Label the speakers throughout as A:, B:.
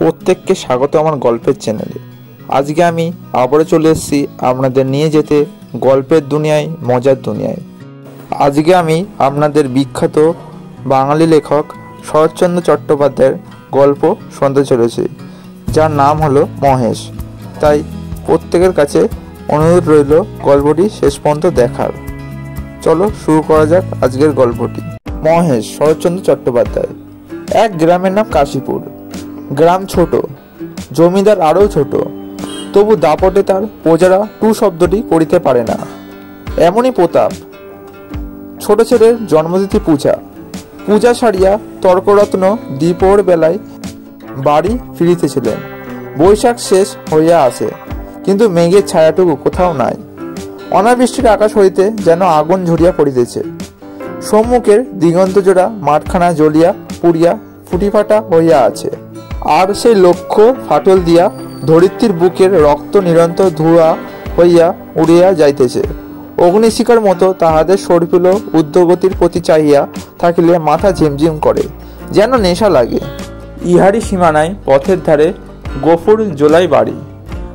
A: প্রত্যেককে স্বাগত আমার গল্পের চ্যানেলে। আজকে আমি আবারও চলে এসেছি আপনাদের নিয়ে যেতে গল্পের দুনিয়ায়, মজার দুনিয়ায়। আজকে আমি আপনাদের বিখ্যাত বাঙালি লেখক শরৎচন্দ্র চট্টোপাধ্যায়ের গল্প শুনতে চলেছি, যার নাম হলো মহেশ। তাই প্রত্যেকের কাছে অনুরোধ রইল গল্পটি শেষ পর্যন্ত দেখার। চলো শুরু করা যাক আজকের গল্পটি। মহেশ, শরৎচন্দ্র চট্টোপাধ্যায়। এক গ্রামের নাম কাশীপুর। গ্রাম ছোট, জমিদার আরও ছোট, তবু দাপটে তার প্রজারা টু শব্দটি করিতে পারে না, এমনই প্রতাপ। ছোট ছেলের জন্মতিথি পূজা সারিয়া তর্করত্ন দ্বিপহর বেলায় বাড়ি ফিরিতেছিলেন। বৈশাখ শেষ হইয়া আসে, কিন্তু মেঘের ছায়াটুকু কোথাও নাই। অনাবৃষ্টির আকাশ হইতে যেন আগুন ঝরিয়া পড়িতেছে। সম্মুখের দিগন্তজোড়া মাঠখানা জ্বলিয়া পুড়িয়া ফুটিফাটা হইয়া আছে, আর সেই লক্ষ্য ফাটল দিয়া ধরিত্রীর বুকের রক্ত নিরন্তর ধোঁয়া হইয়া উড়িয়া যাইতেছে। অগ্নিশিখার মতো তাহাদের সর্পিল ঊর্ধ্বগতির প্রতি চাহিয়া থাকিলে মাথা ঝিমঝিম করে, যেন নেশা লাগে। ইহারি সীমানায় পথের ধারে গফুর জোলাই বাড়ি।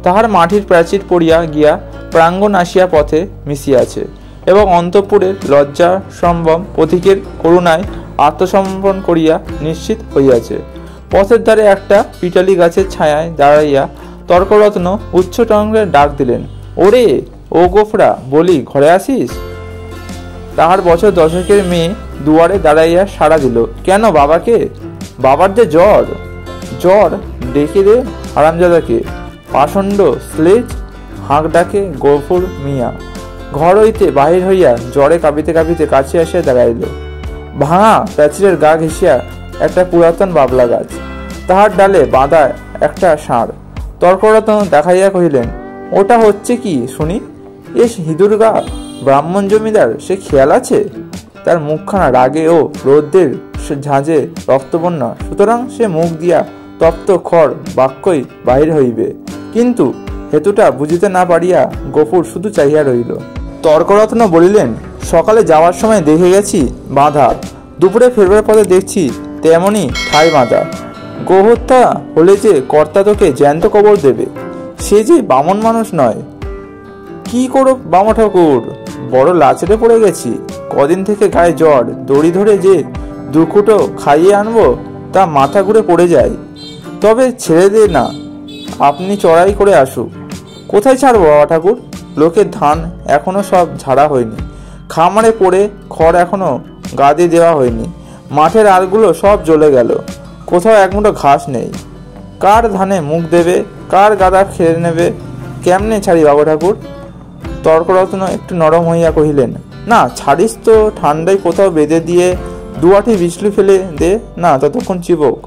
A: তাহার মাটির প্রাচীর পড়িয়া গিয়া প্রাঙ্গণ আসিয়া পথে মিশিয়াছে, এবং অন্তঃপুরের লজ্জা সম্ভ্রম প্রতীকের করুণায় আত্মসমর্পণ করিয়া নিশ্চিত হইয়াছে। পথের ধারে একটা পিটালি গাছের ছায়ায় দাঁড়াইয়া তর্করত্ন উচ্চটঙ্গে ডাক দিলেন, ওরে ও গোফরা, বলি ঘরে আসিস? তাহার বছর দশকের মেয়ে দুয়ারে দাঁড়াইয়া সাড়া দিল, কেন বাবাকে? বাবার যে জ্বর। জ্বর? ডেকে দে হারামজাদাকে। পাষণ্ড স্লেজ, হাঁক ডাকে গফুর মিয়া। ঘর হইতে বাহির হইয়া জ্বরে কাঁপিতে কাঁপিতে কাছে আসিয়া দাঁড়াইল। ভাঙা প্রাচীরের গা ঘেঁষিয়া একটা পুরাতন বাবলা গাছ, তাহার ডালে বাঁধা একটা ষাঁড়। তর্করত্ন দেখাইয়া কহিলেন, ওটা হচ্ছে কি শুনি? এস হিঁদুর গা, ব্রাহ্মণ জমিদার, সে খেয়াল আছে? তার মুখখানা রাগে ও রৌদ্রের ঝাঁঝে রক্তবর্ণা, সুতরাং সে মুখ দিয়া তপ্ত খড় বাক্যই বাহির হইবে। কিন্তু হেতুটা বুঝিতে না পারিয়া গফুর শুধু চাহিয়া রহিল। তর্করত্ন বলিলেন, সকালে যাওয়ার সময় দেখে গেছি বাঁধা, দুপুরে ফেরবার পথে দেখছি তেমনই ঠাই বাঁধা। গোহত্যা হলে যে কর্তা তোকে জ্যান্ত কবর দেবে, সে যে বামন মানুষ নয়। কি করো বামা ঠাকুর, বড় লাচড়ে পড়ে গেছি। কদিন থেকে গায়ে জ্বর, দড়ি ধরে যে দুকুটো খাইয়ে আনবো তা মাথা ঘুরে পড়ে যায়। তবে ছেড়ে দে না, আপনি চড়াই করে আসুক। কোথায় ছাড়বো বাবা ঠাকুর? লোকের ধান এখনো সব ঝাড়া হয়নি, খামারে পড়ে খড় এখনো গাদে দেওয়া হয়নি, মাঠের আলগুলো সব জ্বলে গেল, কোথাও এক মুঠো ঘাস নেই। কার ধানে মুখ দেবে, কার গাদা খেয়ে নেবে, কেমনে ছাড়ি বাবা ঠাকুর? তর্করত্ন একটু নরম হইয়া কহিলেন, না ছাড়িস তো, ঠান্ডায় কোথাও বেঁধে দিয়ে দুয়াটি বিছলু ফেলে দে না, ততক্ষণ চিবক।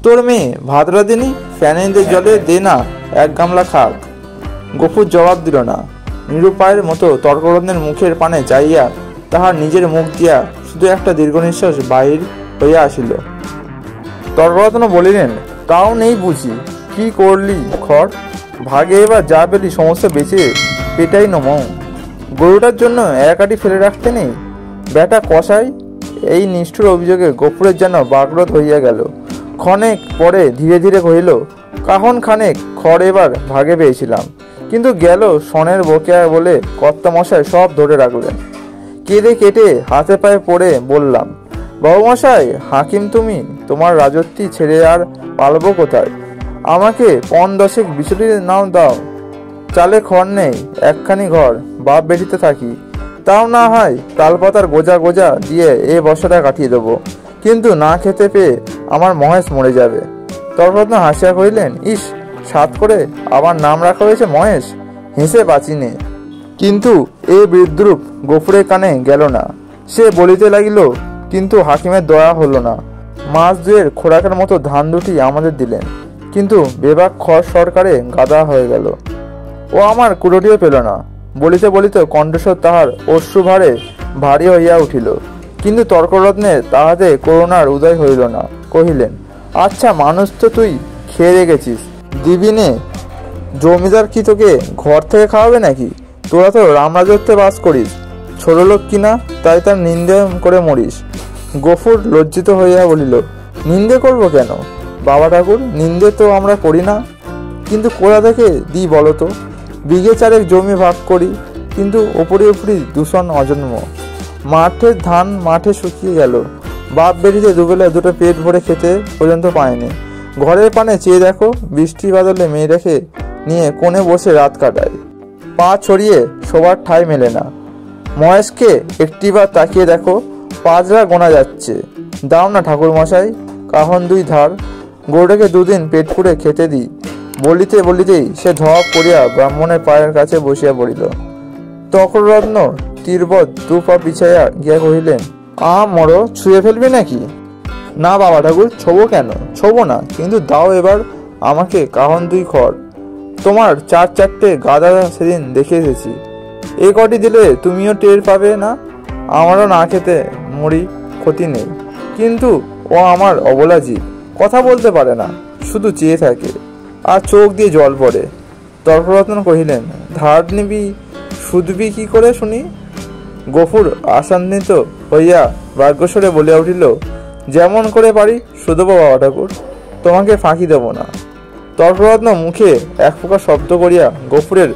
A: তোর মেয়ে ভাত রাঁধেনি, ফ্যানের জলে দে না এক গামলা খাক। গফুর জবাব দিল না। নিরুপায়ের মতো তর্করত্নের মুখের পানে চাইয়া তাহার নিজের মুখ দিয়া শুধু একটা দীর্ঘ নিঃশ্বাস বাহির হইয়া আসিল। তর্করত্ন বলিলেন, তাও নেই বুঝি? কি করলি খড়? ভাগে এবার যা পেলি সমস্ত বেঁচে পেটাই নমৌ। গরুটার জন্য এক আটি ফেলে রাখতে নেই? বেটা কষাই। এই নিষ্ঠুর অভিযোগে গফুরের যেন বাগরত হইয়া গেল। ক্ষণেক পরে ধীরে ধীরে কহিল, কাহন খানেক খড় এবার ভাগে পেয়েছিলাম, কিন্তু গেল সনের বকেয়া বলে কর্তামশাই সব ধরে রাখলেন। কেঁদে কেটে হাতে পায়ে পড়ে বললাম, বাবুমশাই হাকিম তুমি, তোমার রাজত্বী ছেড়ে আর পালবো কোথায়? আমাকে পণ দশেক বিচুলি নাও দাও। চালে খড় নেই, একখানি ঘর, বাপ বেটিতে থাকি, তাও না হয় তালপাতার গোজা গোজা দিয়ে এ বর্ষাটা কাটিয়ে দেবো, কিন্তু না খেতে পেয়ে আমার মহেশ মরে যাবে। তর্করত্ন হাসিয়া কহিলেন, ইস, সাত করে আবার নাম রাখা হয়েছে মহেশ, হেসে বাঁচি নে। কিন্তু এ বিদ্রুপ গফুরের কানে গেল না। সে বলিতে লাগিল, কিন্তু হাকিমের দয়া হলো না। মাস দুয়ের খোরাকের মতো ধান দুটি আমাদের দিলেন, কিন্তু বেবাক খড় সরকারে গাদা হয়ে গেল। ও আমার কুড়োটিও পেল না। বলিতে বলিতে কণ্ঠস্বর তাহার অশ্রুভারে ভারী হইয়া উঠিল। কিন্তু তর্করত্নের তাহাতে করুণার উদয় হইল না। কহিলেন, আচ্ছা মানুষ তো তুই, খেয়ে রেখেছিস, দিবি নে। জমিদার কি তোকে ঘর থেকে খাওয়াবে নাকি? তোরা তো রামরাজত্বে বাস করিস, ছোট লোক কিনা, তাই তার নিন্দে করে মরিস। গফুর লজ্জিত হইয়া বলিল, নিন্দে করব কেন? বাবা ঠাকুর, নিন্দে তো আমরা করি না, কিন্তু কোথা থেকে দিই বলো তো? বিঘে চারেক জমি ভাগ করি, কিন্তু ওপরে দূষণ অজন্ম। মাঠের ধান মাঠে শুকিয়ে গেল, বাপ বেরিতে দুবেলা দুটো পেট ভরে খেতে পর্যন্ত পায়নি। ঘরের পানে চেয়ে দেখো, বৃষ্টি বাদলে মেয়েটাকে নিয়ে কোণে বসে রাত কাটায়, পা ছড়িয়ে শোবার ঠাঁই মেলে না। মহেশকে একটিবার তাকিয়ে দেখো, পাঁচরা গোনা যাচ্ছে। দাও না ঠাকুর মশাই কাহন 2 ধার, গরুটাকে 2 দিন পেট পুড়ে খেতে দিই। বলিতেই সে ধপ করিয়া ব্রাহ্মণের পায়ের কাছে বসিয়া পড়িল। তখররত্ন তীরবৎ 2 পা পিছাইয়া গিয়া কহিলেন, মরো, ছুঁয়ে ফেলবি নাকি? না বাবা ঠাকুর, ছোবো কেন? ছোবো না, কিন্তু দাও এবার আমাকে কাহন 2 খড়। তোমার 4-4টে গাদা সেদিন দেখে এসেছি, এ কটি দিলে তুমিও টের পাবে না। আমারও না খেতে মরি, ক্ষতি নেই, কিন্তু ও আমার অবলা জীব, কথা বলতে পারে না, শুধু চেয়ে থাকে, আর চোখ দিয়ে জল পড়ে। তর্করত্ন কহিলেন, ধার নিবি, শুধবি কি করে শুনি? গফুর আশান্বিত হইয়া বাগ্যস্বরে বলিয়া উঠিল, যেমন করে পারি শুধব বাবা ঠাকুর, তোমাকে ফাঁকি দেব না। তর্করত্ন মুখে এক প্রকার শব্দ করিয়া গফুরের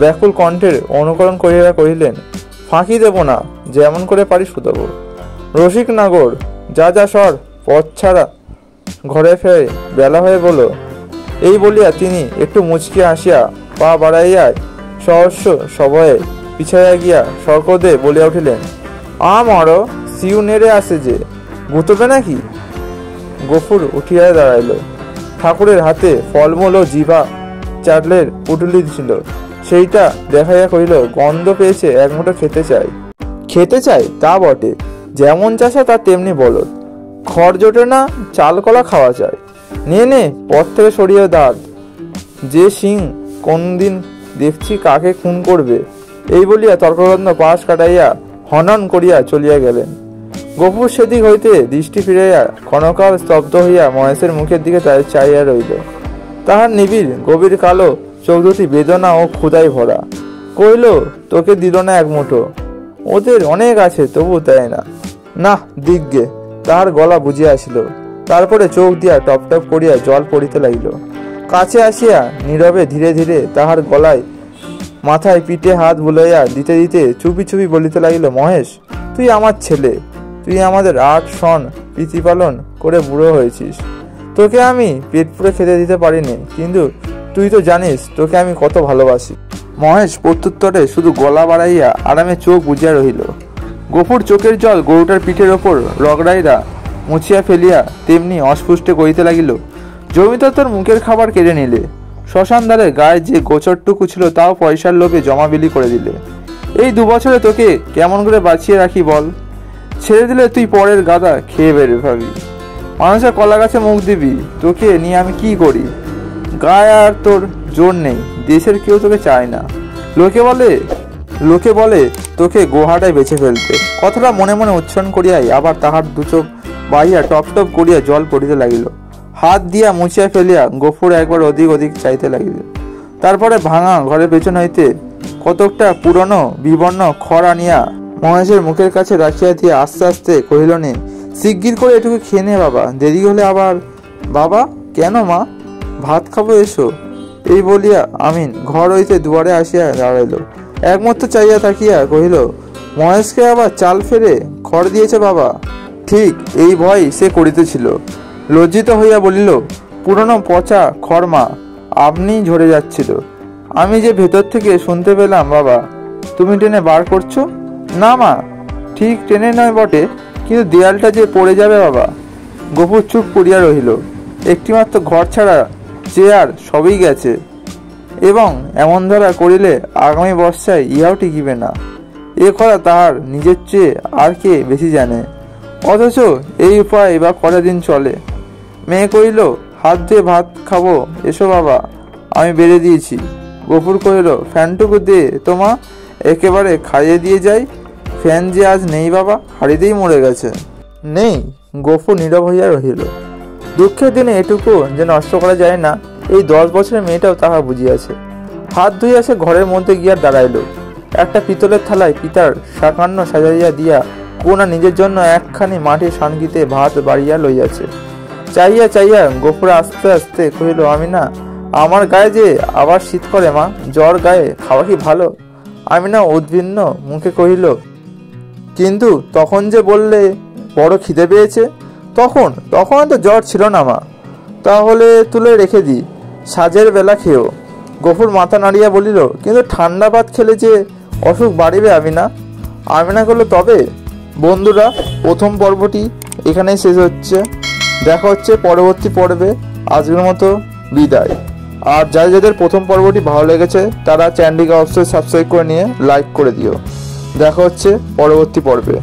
A: ব্যাকুল কণ্ঠের অনুকরণ করিয়া কহিলেন, ফাঁকি দেব না, যেমন করে পারি শুধব। রসিক নাগর, যা সর, পথ ছাড়া, ঘরে ফেরে, বেলা হয়ে বলো। এই বলিয়া তিনি একটু মুচকি আসিয়া পা বাড়াইয়া সহস্য সভয়ে পিছাইয়া গিয়া সর্কদে বলিয়া উঠিলেন, মর, সিউ নেড়ে আসে যে, গুতবে নাকি? গফুর উঠিয়া দাঁড়াইল। ঠাকুরের হাতে ফলমূল ও জিভা চাটলের পুটুলি ছিল, সেইটা দেখাইয়া কহিল, গন্ধ পেয়েছে, এক মুঠো খেতে চাই তা বটে, যেমন চাষা তার তেমনি বলদ, খড় জোটে না, চাল কলা খাওয়া চাই। নে পথ থেকে সরিয়ে দাঁড়, যে সিং কোন দিন দেখছি কাকে খুন করবে। এই বলিয়া তর্করত্ন পাশ কাটাইয়া হনন করিয়া চলিয়া গেলেন। গফুর সেদিক হইতে দৃষ্টি ফিরাইয়া ক্ষণকাল স্তব্ধ হইয়া মহেশের মুখের দিকে চাইয়া রইল। তাহার নিবিড় গভীর কালো চোখ দুটি বেদনা ও ক্ষুধায় ভরা। কহিল, তোকে দিল না এক মুঠো, ওদের অনেক আছে, তবু দেয় না। না দিগ্গে, তাহার গলা বুঝিয়া আসিল। তারপরে চোখ দিয়া টপ টপ করিয়া জল পড়িতে লাগিল। কাছে আসিয়া নীরবে ধীরে ধীরে তাহার গলায় মাথায় পিঠে হাত বুলাইয়া দিতে দিতে চুপি চুপি বলিতে লাগিল, মহেশ, তুই আমার ছেলে, তুই আমাদের 8 সন প্রীতিপালন করে বুড়ো হয়েছিস, তোকে আমি পেট পুড়ে খেতে দিতে পারিনি, কিন্তু তুই তো জানিস তোকে আমি কত ভালোবাসি। মহেশ প্রত্যুত্তরে শুধু গলা বাড়াইয়া আরামে চোখ বুঝিয়া রহিল। গফুর চোখের জল গরুটার পিঠের ওপর রগড়াইরা মুছিয়া ফেলিয়া তেমনি অস্পুষ্টে করিতে লাগিল, জমিদার তোর মুখের খাবার কেড়ে নিলে, শ্মশান দ্বারে গায়ে যে গোচরটুকু ছিল তাও পয়সার লোভে জমা বিলি করে দিলে। এই 2 বছরে তোকে কেমন করে বাঁচিয়ে রাখি বল? ছেড়ে দিলে তুই পরের গাদা খেয়ে বেড়ে ভাবি, মানুষের কলা গাছে মুখ দিবি, তোকে নিয়ে আমি কি করি? গায়ে আর তোর জোর নেই, দেশের কেউ তোকে চায় না, লোকে বলে তোকে গোহাটায় বেছে ফেলতে। কথাটা মনে মনে উচ্চারণ করিয়াই আবার তাহার 2 চোখ বাহিয়া টপ টপ করিয়া জল পড়িতে লাগিল। হাত দিয়া মুছিয়া ফেলিয়া গফুর একবার ওদিক চাইতে লাগিল। তারপরে ভাঙা ঘরের পেছন হইতে কতকটা পুরনো বিবর্ণ খড় আনিয়া মহেশের মুখের কাছে রাখিয়া দিয়া আস্তে আস্তে কহিল, নে শিগগির করে এটুকু খেয়ে নে বাবা, দেরি হলে আবার। বাবা, কেন মা? ভাত খাবো, এসো। এই বলিয়া আমিন ঘর হইতে দুয়ারে আসিয়া দাঁড়াইল। একমাত্র চাইয়া থাকিয়া কহিল, মহেশকে আবার চাল ফেরে খড় দিয়েছে বাবা? ঠিক এই ভয় সে করিতেছিল। লজ্জিত হইয়া বলিল, পুরনো পচা খড় মা, আপনি ঝরে যাচ্ছিল, আমি যে ভেতর থেকে শুনতে পেলাম বাবা, তুমি টেনে বার করছো। না মা, ঠিক টেনে নয় বটে, কিন্তু দেয়ালটা যে পড়ে যাবে বাবা। গফুর চুপ করিয়া রহিল। একটিমাত্র ঘর ছাড়া চেয়ার সবই গেছে, এবং এমন ধারা করিলে আগামী বর্ষায় ইহাও টিকিবে না। এ কথা তাহার নিজের চেয়ে আর কে বেশি জানে, অথচ এই উপায় বা কটা দিন চলে। মেয়ে কহিল, হাত ধুয়ে ভাত খাবো, এসো বাবা, আমি বেড়ে দিয়েছি। গফুর কহিল, ফ্যানটুকু দে তো মা, একেবারে খাইয়ে দিয়ে যাই। ফ্যান যে আজ নেই বাবা, হাড়িতেই মরে গেছে। নেই? গফুর নীরব হইয়া রহিল। দুঃখের দিনে এটুকু যে নষ্ট করা যায় না, এই 10 বছরের মেয়েটাও তাহা বুঝিয়াছে। হাত ধুইয়া সে ঘরের মধ্যে গিয়া দাঁড়াইল। একটা পিতলের থালায় পিতার শাকান্ন সাজাইয়া দিয়া কোনা নিজের জন্য একখানি মাটির সানগিতে ভাত বাড়িয়া লইয়াছে। চাইয়া চাইয়া গফুর আস্তে আস্তে কহিল, আমিনা, আমার গায়ে যে আবার শীত করে মা, জ্বর গায়ে, খাওয়া কি ভালো? আমিনা উদ্ভিন্ন মুখে কহিল, কিন্তু তখন যে বললে বড় খিদে পেয়েছে, তখন তখন তো জ্বর ছিল না মা। তাহলে তুলে রেখে দিই, সাজের বেলা খেয়েও। গফুর মাথা নাড়িয়া বলিল, কিন্তু ঠান্ডা ভাত খেলে যে অসুখ বাড়িবে আমিনা। আমিনা করলো, তবে বন্ধুরা, প্রথম পর্বটি এখানেই শেষ হচ্ছে। দেখা হচ্ছে পরবর্তী পর্বে। আজকের মতো বিদায়। আর যাদের প্রথম পর্বটি ভালো লেগেছে তারা চ্যানেলটিকে অবশ্যই সাবস্ক্রাইব করে নিয়ে লাইক করে দিও। দেখা হচ্ছে পরবর্তী পর্বে।